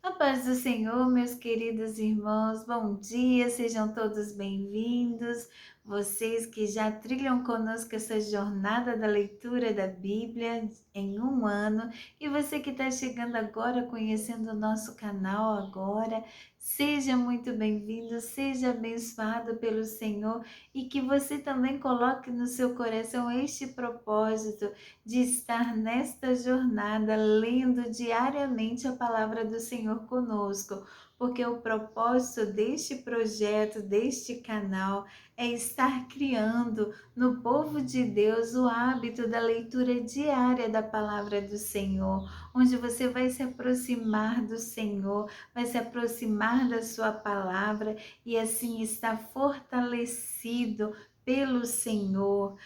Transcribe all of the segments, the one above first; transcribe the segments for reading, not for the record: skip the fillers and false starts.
A paz do Senhor, meus queridos irmãos, bom dia, sejam todos bem-vindos. Vocês que já trilham conosco essa jornada da leitura da Bíblia em um ano, e você que está chegando agora, conhecendo o nosso canal agora, seja muito bem-vindo, seja abençoado pelo Senhor e que você também coloque no seu coração este propósito de estar nesta jornada lendo diariamente a palavra do Senhor conosco, porque o propósito deste projeto, deste canal, é estar criando no povo de Deus o hábito da leitura diária da palavra do Senhor, onde você vai se aproximar do Senhor, vai se aproximar da sua palavra e assim estar fortalecido pelo Senhor.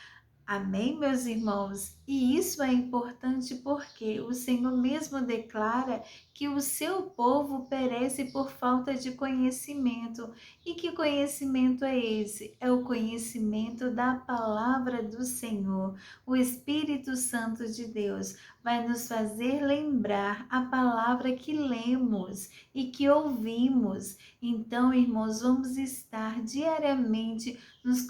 Amém, meus irmãos? E isso é importante porque o Senhor mesmo declara que o seu povo perece por falta de conhecimento. E que conhecimento é esse? É o conhecimento da palavra do Senhor. O Espírito Santo de Deus vai nos fazer lembrar a palavra que lemos e que ouvimos. Então, irmãos, vamos estar diariamente nos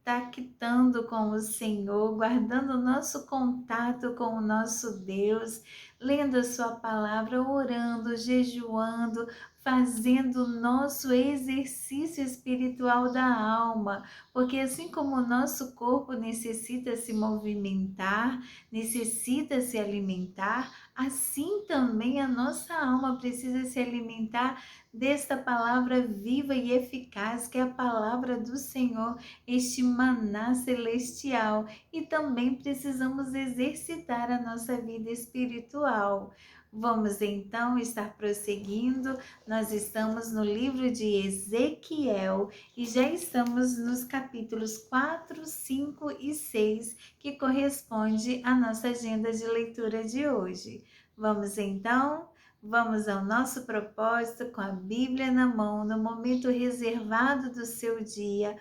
contactando com o Senhor, guardando o nosso contato com o nosso Deus, lendo a sua palavra, orando, jejuando, fazendo o nosso exercício espiritual da alma, porque assim como o nosso corpo necessita se movimentar, necessita se alimentar, assim também a nossa alma precisa se alimentar desta palavra viva e eficaz que é a palavra do Senhor, este maná celestial, e também precisamos exercitar a nossa vida espiritual. Vamos então estar prosseguindo. Nós estamos no livro de Ezequiel e já estamos nos capítulos 4, 5 e 6, que corresponde à nossa agenda de leitura de hoje. Vamos então? Vamos ao nosso propósito com a Bíblia na mão, no momento reservado do seu dia.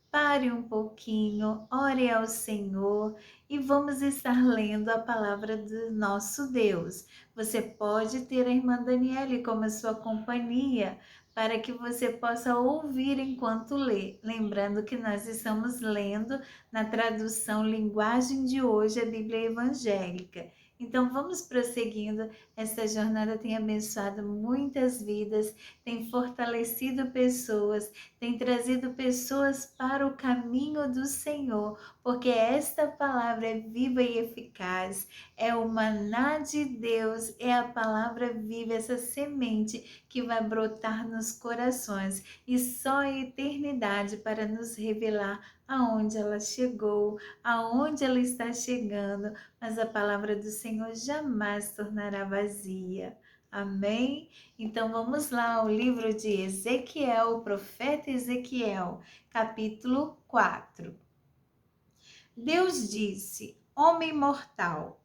Pare um pouquinho, ore ao Senhor e vamos estar lendo a palavra do nosso Deus. Você pode ter a irmã Daniele como sua companhia para que você possa ouvir enquanto lê. Lembrando que nós estamos lendo na tradução Linguagem de Hoje, a Bíblia Evangélica. Então vamos prosseguindo. Esta jornada tem abençoado muitas vidas, tem fortalecido pessoas, tem trazido pessoas para o caminho do Senhor, porque esta palavra é viva e eficaz, é o maná de Deus, é a palavra viva, essa semente que vai brotar nos corações e só a eternidade para nos revelar aonde ela chegou, aonde ela está chegando, mas a palavra do Senhor jamais tornará vazia. Amém? Então vamos lá ao livro de Ezequiel, o profeta Ezequiel, capítulo 4. Deus disse: Homem mortal,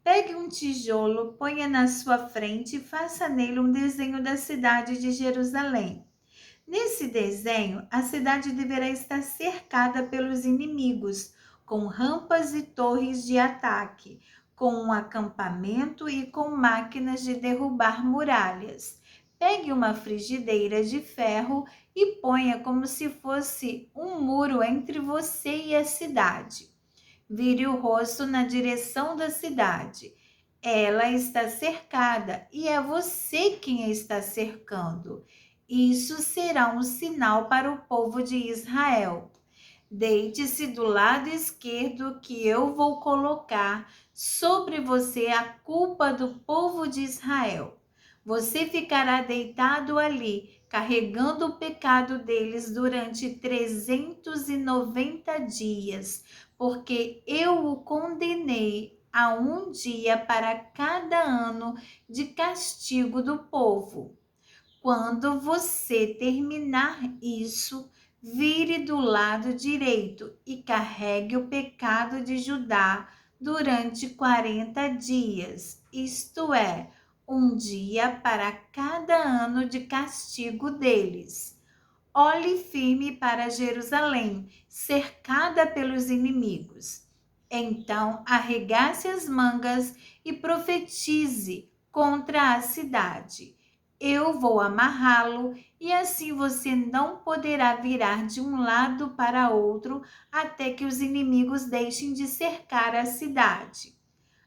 pegue um tijolo, ponha na sua frente e faça nele um desenho da cidade de Jerusalém. Nesse desenho, a cidade deverá estar cercada pelos inimigos, com rampas e torres de ataque, com um acampamento e com máquinas de derrubar muralhas. Pegue uma frigideira de ferro e ponha como se fosse um muro entre você e a cidade. Vire o rosto na direção da cidade. Ela está cercada e é você quem a está cercando. Isso será um sinal para o povo de Israel. Deite-se do lado esquerdo que eu vou colocar sobre você a culpa do povo de Israel. Você ficará deitado ali, carregando o pecado deles durante 390 dias, porque eu o condenei a um dia para cada ano de castigo do povo. Quando você terminar isso, vire do lado direito e carregue o pecado de Judá durante 40 dias, isto é, um dia para cada ano de castigo deles. Olhe firme para Jerusalém, cercada pelos inimigos. Então arregace as mangas e profetize contra a cidade. eu vou amarrá-lo e assim você não poderá virar de um lado para outro até que os inimigos deixem de cercar a cidade.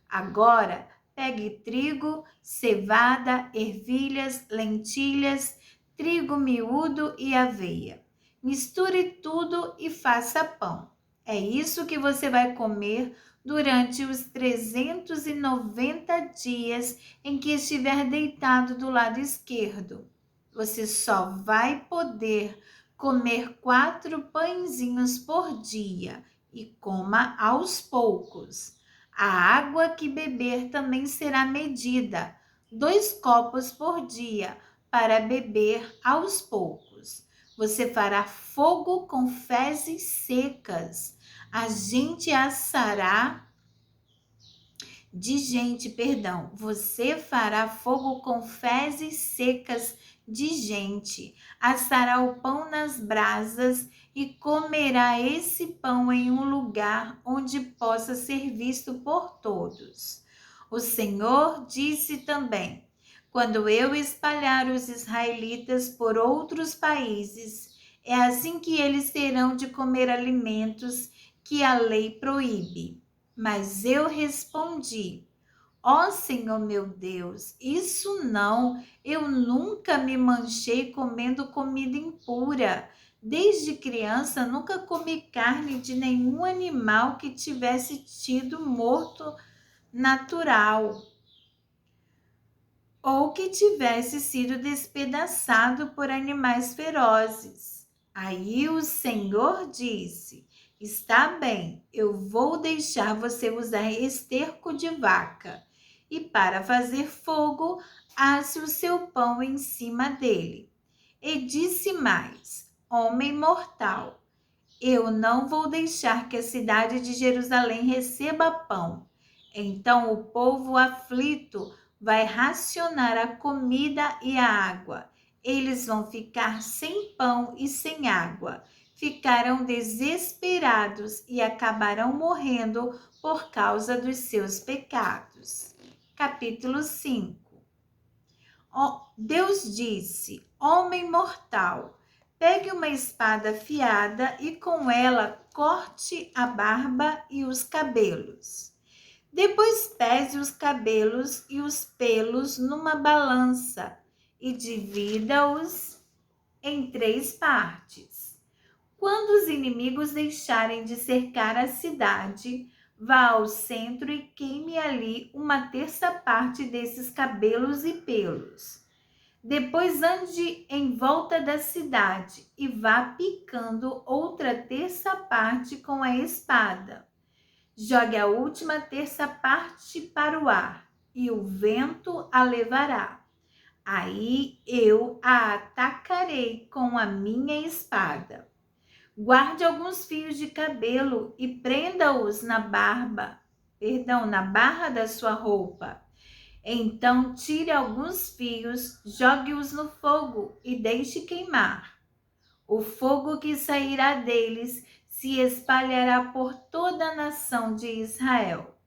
Agora, pegue trigo, cevada, ervilhas, lentilhas, trigo miúdo e aveia. Misture tudo e faça pão. É isso que você vai comer durante os 390 dias em que estiver deitado do lado esquerdo. Você só vai poder comer 4 pãezinhos por dia e coma aos poucos. A água que beber também será medida, 2 copos por dia, para beber aos poucos. Você fará fogo com fezes secas. A gente assará Você fará fogo com fezes secas de gente, assará o pão nas brasas e comerá esse pão em um lugar onde possa ser visto por todos. O Senhor disse também: quando eu espalhar os israelitas por outros países, é assim que eles terão de comer alimentos que a lei proíbe. Mas eu respondi: ó Senhor meu Deus, isso não, eu nunca me manchei comendo comida impura. Desde criança nunca comi carne de nenhum animal que tivesse tido morto natural ou que tivesse sido despedaçado por animais ferozes. Aí o Senhor disse: está bem, eu vou deixar você usar esterco de vaca, e para fazer fogo, asse o seu pão em cima dele. E disse mais: homem mortal, eu não vou deixar que a cidade de Jerusalém receba pão. Então o povo aflito vai racionar a comida e a água. Eles vão ficar sem pão e sem água. Ficarão desesperados e acabarão morrendo por causa dos seus pecados. Capítulo 5. Deus disse: homem mortal, pegue uma espada afiada e com ela corte a barba e os cabelos. Depois pese os cabelos e os pelos numa balança e divida-os em 3 partes. Quando os inimigos deixarem de cercar a cidade, vá ao centro e queime ali 1/3 parte desses cabelos e pelos. Depois ande em volta da cidade e vá picando outra 1/3 parte com a espada. Jogue a última 1/3 parte para o ar e o vento a levará. Aí eu a atacarei com a minha espada. Guarde alguns fios de cabelo e prenda-os na barra da sua roupa. Então tire alguns fios, jogue-os no fogo e deixe queimar. O fogo que sairá deles se espalhará por toda a nação de Israel.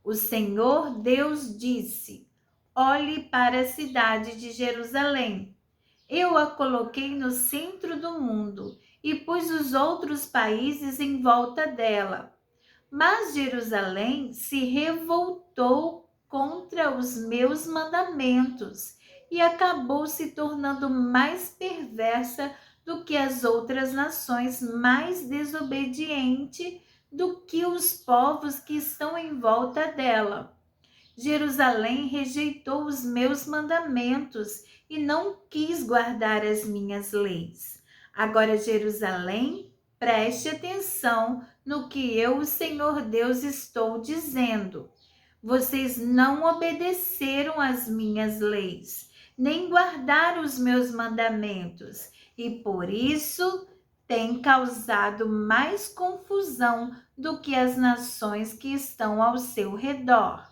O Senhor Deus disse: olhe para a cidade de Jerusalém. Eu a coloquei no centro do mundo e pus os outros países em volta dela. Mas Jerusalém se revoltou contra os meus mandamentos e acabou se tornando mais perversa do que as outras nações, mais desobediente do que os povos que estão em volta dela. Jerusalém rejeitou os meus mandamentos e não quis guardar as minhas leis. Agora, Jerusalém, preste atenção no que eu, o Senhor Deus, estou dizendo. Vocês não obedeceram às minhas leis, nem guardaram os meus mandamentos, e por isso têm causado mais confusão do que as nações que estão ao seu redor.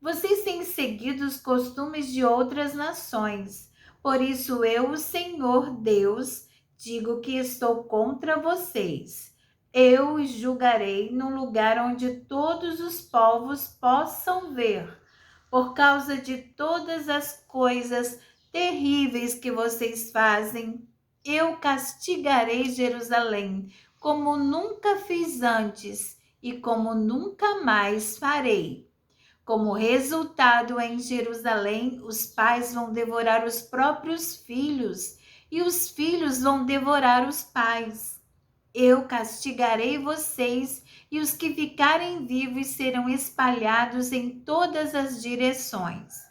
Vocês têm seguido os costumes de outras nações. Por isso eu, o Senhor Deus, digo que estou contra vocês. Eu os julgarei num lugar onde todos os povos possam ver. Por causa de todas as coisas terríveis que vocês fazem, eu castigarei Jerusalém como nunca fiz antes e como nunca mais farei. Como resultado, em Jerusalém, os pais vão devorar os próprios filhos e os filhos vão devorar os pais. Eu castigarei vocês e os que ficarem vivos serão espalhados em todas as direções.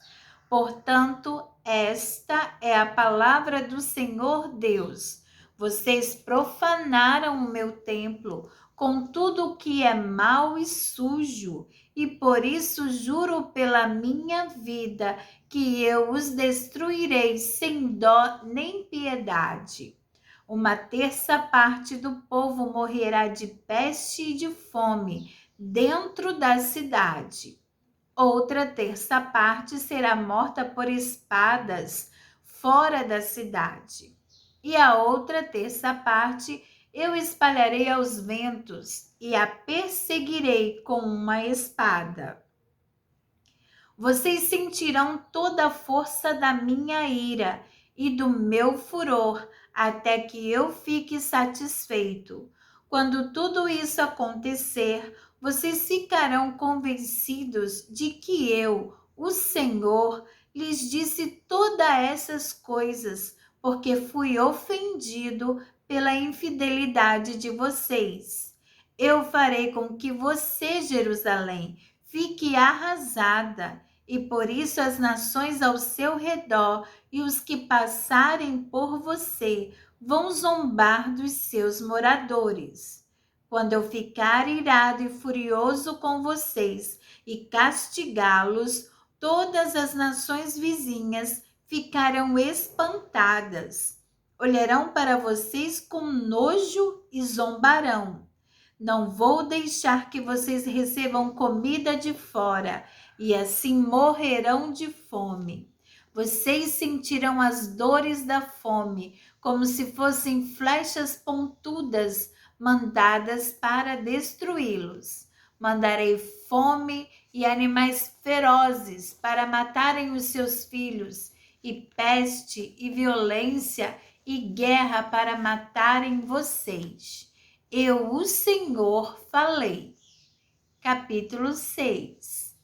Portanto, esta é a palavra do Senhor Deus. Vocês profanaram o meu templo com tudo o que é mau e sujo, e por isso juro pela minha vida que eu os destruirei sem dó nem piedade. Uma terça parte do povo morrerá de peste e de fome dentro da cidade. Outra terça parte será morta por espadas fora da cidade. E a outra terça parte eu espalharei aos ventos e a perseguirei com uma espada. Vocês sentirão toda a força da minha ira e do meu furor, até que eu fique satisfeito. Quando tudo isso acontecer, vocês ficarão convencidos de que eu, o Senhor, lhes disse todas essas coisas, porque fui ofendido pela infidelidade de vocês. Eu farei com que você, Jerusalém, fique arrasada, e por isso as nações ao seu redor e os que passarem por você vão zombar dos seus moradores. Quando eu ficar irado e furioso com vocês e castigá-los, todas as nações vizinhas ficarão espantadas. Olharão para vocês com nojo e zombarão. Não vou deixar que vocês recebam comida de fora e assim morrerão de fome. Vocês sentirão as dores da fome, como se fossem flechas pontudas mandadas para destruí-los. Mandarei fome e animais ferozes para matarem os seus filhos, e peste e violência e guerra para matarem vocês. Eu, o Senhor, falei. Capítulo 6.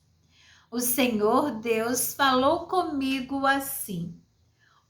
O Senhor Deus falou comigo assim: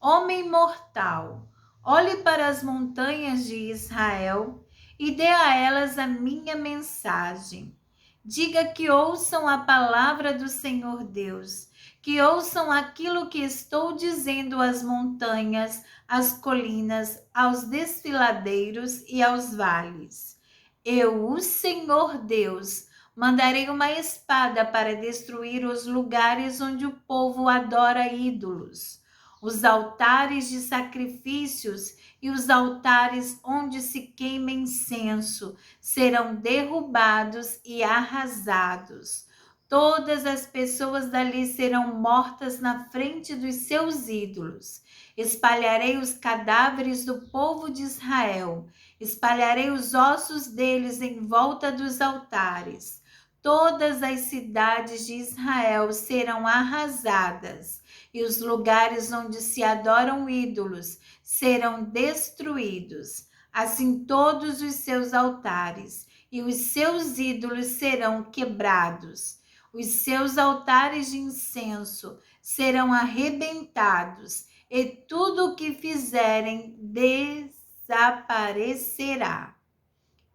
Homem mortal, olhe para as montanhas de Israel e dê a elas a minha mensagem. Diga que ouçam a palavra do Senhor Deus, que ouçam aquilo que estou dizendo às montanhas, às colinas, aos desfiladeiros e aos vales. Eu, o Senhor Deus, mandarei uma espada para destruir os lugares onde o povo adora ídolos, os altares de sacrifícios e os altares onde se queima incenso serão derrubados e arrasados. Todas as pessoas dali serão mortas na frente dos seus ídolos. Espalharei os cadáveres do povo de Israel, espalharei os ossos deles em volta dos altares. Todas as cidades de Israel serão arrasadas, e os lugares onde se adoram ídolos serão destruídos. Assim todos os seus altares e os seus ídolos serão quebrados. Os seus altares de incenso serão arrebentados, e tudo o que fizerem desaparecerá.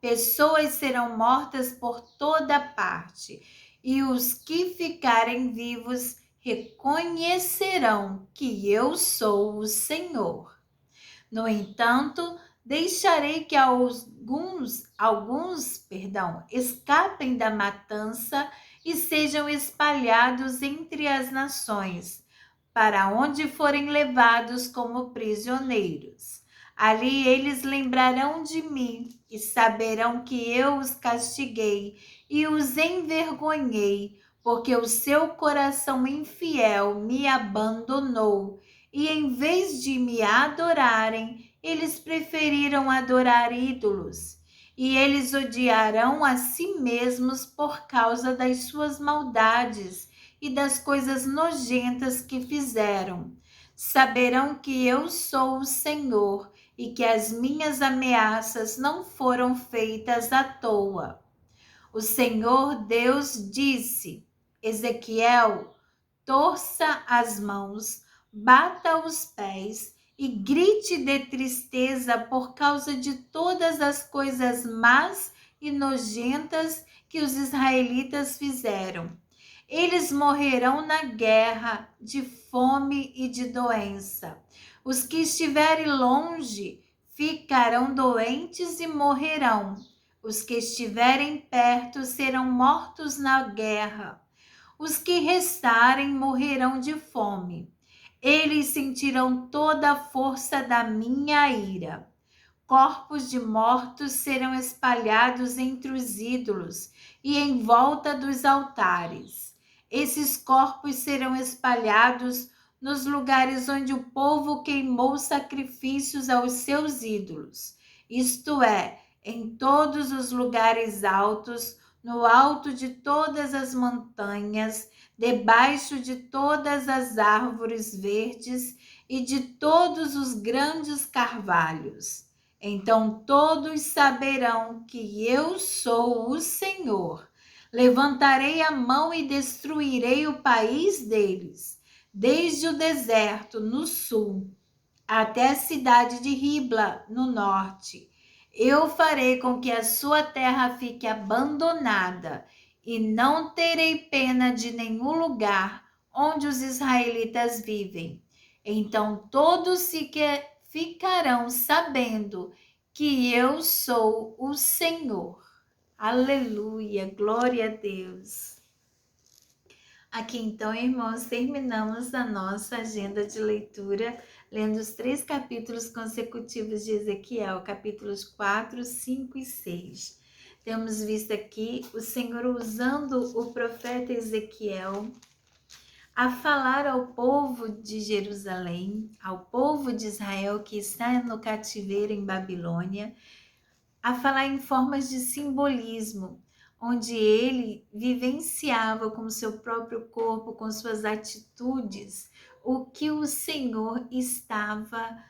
Pessoas serão mortas por toda parte, e os que ficarem vivos reconhecerão que eu sou o Senhor. No entanto, deixarei que alguns escapem da matança e sejam espalhados entre as nações, para onde forem levados como prisioneiros. Ali eles lembrarão de mim e saberão que eu os castiguei e os envergonhei, porque o seu coração infiel me abandonou, e em vez de me adorarem, eles preferiram adorar ídolos. E eles odiarão a si mesmos por causa das suas maldades e das coisas nojentas que fizeram. Saberão que eu sou o Senhor e que as minhas ameaças não foram feitas à toa. O Senhor Deus disse: Ezequiel, torça as mãos, bata os pés e grite de tristeza por causa de todas as coisas más e nojentas que os israelitas fizeram. Eles morrerão na guerra, de fome e de doença. Os que estiverem longe ficarão doentes e morrerão. Os que estiverem perto serão mortos na guerra. Os que restarem morrerão de fome. Eles sentirão toda a força da minha ira. Corpos de mortos serão espalhados entre os ídolos e em volta dos altares. Esses corpos serão espalhados nos lugares onde o povo queimou sacrifícios aos seus ídolos, isto é, em todos os lugares altos, no alto de todas as montanhas, debaixo de todas as árvores verdes e de todos os grandes carvalhos. Então todos saberão que eu sou o Senhor. Levantarei a mão e destruirei o país deles, desde o deserto no sul até a cidade de Ribla no norte. Eu farei com que a sua terra fique abandonada e não terei pena de nenhum lugar onde os israelitas vivem. Então todos ficarão sabendo que eu sou o Senhor. Aleluia, glória a Deus. Aqui então, irmãos, terminamos a nossa agenda de leitura, lendo os 3 capítulos consecutivos de Ezequiel, capítulos 4, 5 e 6. Temos visto aqui o Senhor usando o profeta Ezequiel a falar ao povo de Jerusalém, ao povo de Israel que está no cativeiro em Babilônia, a falar em formas de simbolismo, onde ele vivenciava com seu próprio corpo, com suas atitudes, o que o Senhor estava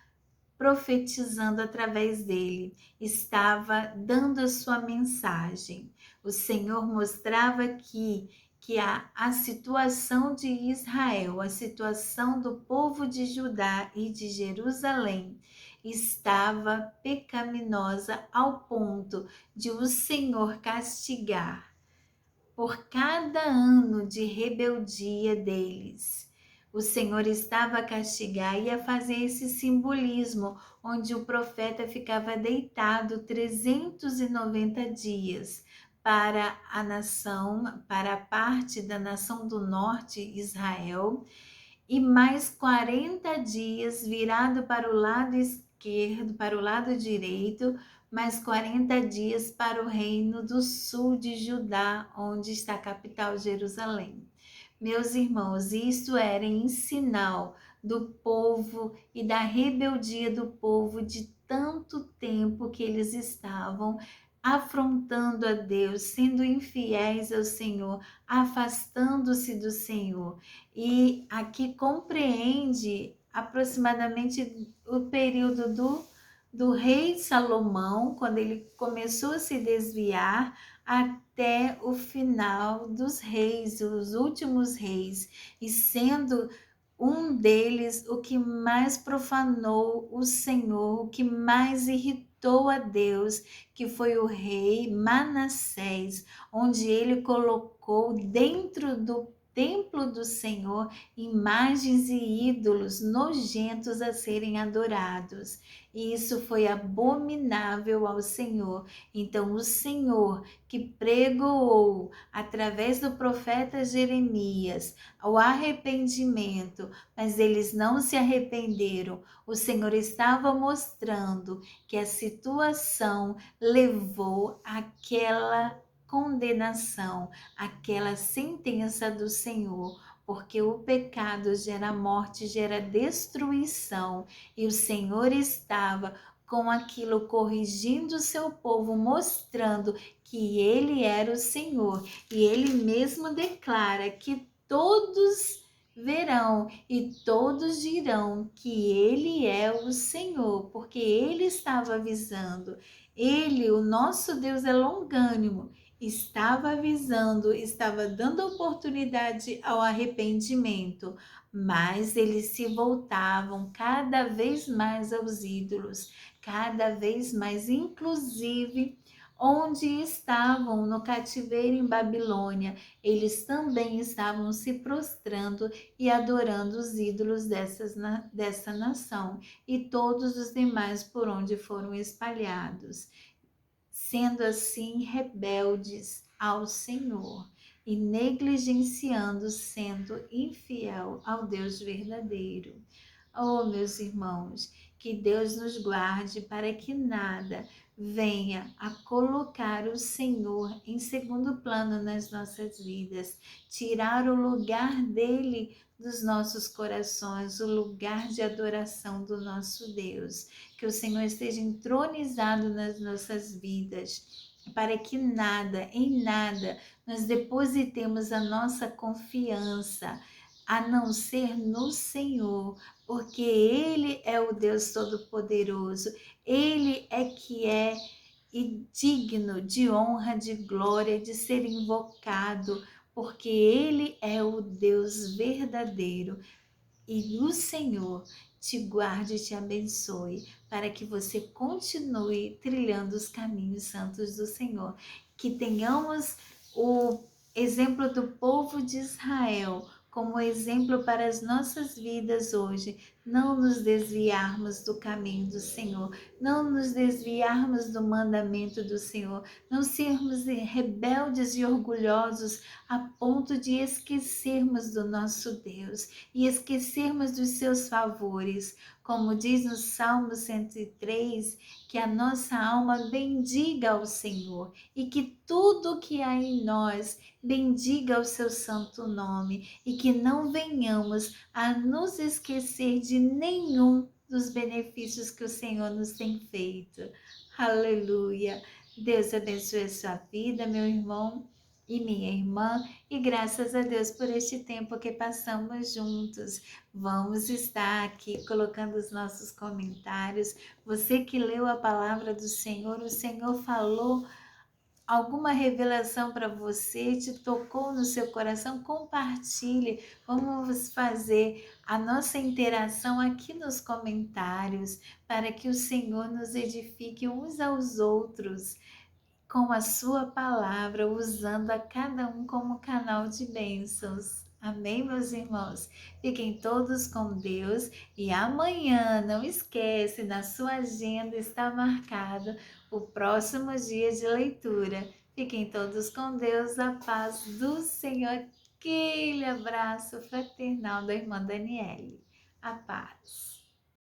profetizando através dele, estava dando a sua mensagem. O Senhor mostrava aqui que a situação de Israel, a situação do povo de Judá e de Jerusalém estava pecaminosa ao ponto de o Senhor castigar por cada ano de rebeldia deles. O Senhor estava a castigar e a fazer esse simbolismo, onde o profeta ficava deitado 390 dias para a nação, para a parte da nação do norte, Israel, e mais 40 dias virado para o lado esquerdo, para o lado direito, mais 40 dias para o reino do sul de Judá, onde está a capital Jerusalém. Meus irmãos, isto era em sinal do povo e da rebeldia do povo de tanto tempo que eles estavam afrontando a Deus, sendo infiéis ao Senhor, afastando-se do Senhor. E aqui compreende aproximadamente o período do rei Salomão, quando ele começou a se desviar, até o final dos reis, os últimos reis, e sendo um deles o que mais profanou o Senhor, o que mais irritou a Deus, que foi o rei Manassés, onde ele colocou dentro do templo do Senhor imagens e ídolos nojentos a serem adorados. E isso foi abominável ao Senhor. Então o Senhor, que pregoou através do profeta Jeremias o arrependimento, mas eles não se arrependeram, o Senhor estava mostrando que a situação levou àquela condenação, aquela sentença do Senhor, porque o pecado gera morte, gera destruição, e o Senhor estava com aquilo corrigindo o seu povo, mostrando que ele era o Senhor, e ele mesmo declara que todos verão e todos dirão que ele é o Senhor, porque ele estava avisando. Ele, o nosso Deus, é longânimo, estava avisando, estava dando oportunidade ao arrependimento, mas eles se voltavam cada vez mais aos ídolos, cada vez mais, inclusive onde estavam no cativeiro em Babilônia, eles também estavam se prostrando e adorando os ídolos dessa nação e todos os demais por onde foram espalhados, sendo assim rebeldes ao Senhor e negligenciando, sendo infiel ao Deus verdadeiro. Oh, meus irmãos, que Deus nos guarde para que nada venha a colocar o Senhor em segundo plano nas nossas vidas, tirar o lugar dele dos nossos corações, o lugar de adoração do nosso Deus. Que o Senhor esteja entronizado nas nossas vidas, para que nada, em nada, nós depositemos a nossa confiança, a não ser no Senhor, porque Ele é o Deus Todo-Poderoso, Ele é que é e digno de honra, de glória, de ser invocado, porque Ele é o Deus verdadeiro. E o Senhor te guarde e te abençoe, para que você continue trilhando os caminhos santos do Senhor. Que tenhamos o exemplo do povo de Israel como exemplo para as nossas vidas hoje, não nos desviarmos do caminho do Senhor, não nos desviarmos do mandamento do Senhor, não sermos rebeldes e orgulhosos a ponto de esquecermos do nosso Deus e esquecermos dos seus favores, como diz no Salmo 103, que a nossa alma bendiga ao Senhor e que tudo que há em nós bendiga o seu santo nome e que não venhamos a nos esquecer de nenhum dos benefícios que o Senhor nos tem feito. Aleluia! Deus abençoe a sua vida, meu irmão e minha irmã, e graças a Deus por este tempo que passamos juntos. Vamos estar aqui colocando os nossos comentários. Você que leu a palavra do Senhor, o Senhor falou alguma revelação para você, te tocou no seu coração, compartilhe. Vamos fazer a nossa interação aqui nos comentários, para que o Senhor nos edifique uns aos outros com a sua palavra, usando a cada um como canal de bênçãos. Amém, meus irmãos? Fiquem todos com Deus e amanhã, não esquece, na sua agenda está marcado o próximo dia de leitura. Fiquem todos com Deus, a paz do Senhor. Aquele abraço fraternal da irmã Daniele. A paz.